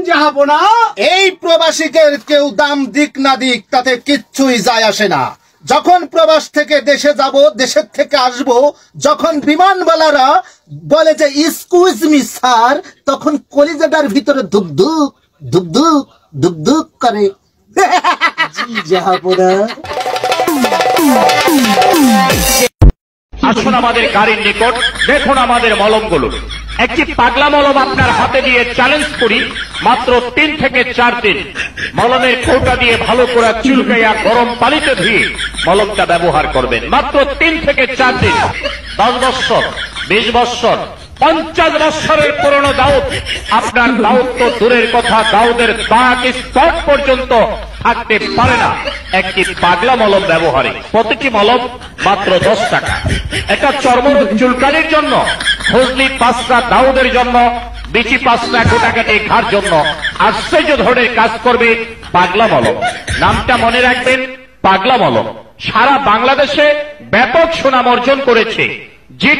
জাহাপনা। এই প্রবাসীকে কেউ দাম দিক না দিক তাতে কিচ্ছুই যায় আসে না। যখন প্রবাস থেকে দেশে যাব, দেশের থেকে আসব, যখন বিমানবালারা বলে যে এক্সকিউজ মি স্যার, তখন কলিজাটার ভিতরে ধুকধুক ধুকধুক ধুকধুক করে। জাহাপনা, আসুন আমাদের গাড়ির নিকট, দেখুন আমাদের মলমগুলো। একটি পাগলা মলম আপনার হাতে দিয়ে চ্যালেঞ্জ করি, মাত্র 3 থেকে 4 দিন মলমের কৌটা দিয়ে ভালো করে চুলকাইয়া গরম পানিতে ধুয়ে মলমটা ব্যবহার করবেন। মাত্র 3 থেকে 4 দিন। 10 বছর, 20 বছর, 50 বছরের পুরনো দাউদ, আপনার দাউদ তো দূরের কথা, দাউদের দাগ স্পট পর্যন্ত থাকতে পারে না একটি পাগলা মলম ব্যবহারে। প্রতিটি মলম মাত্র 10 টাকা। একটা চর্মরোগ চুলকানির জন্য, ফজলি 5টা, দাউদের জন্য বিচি 5টা, গোটাকাটি ঘাড় জন্য আশ্চর্য ধরনের কাজ করবে পাগলা মলম। নামটা মনে রাখবেন, পাগলা মলম। সারা বাংলাদেশে ব্যাপক সুনাম অর্জন করেছে। যে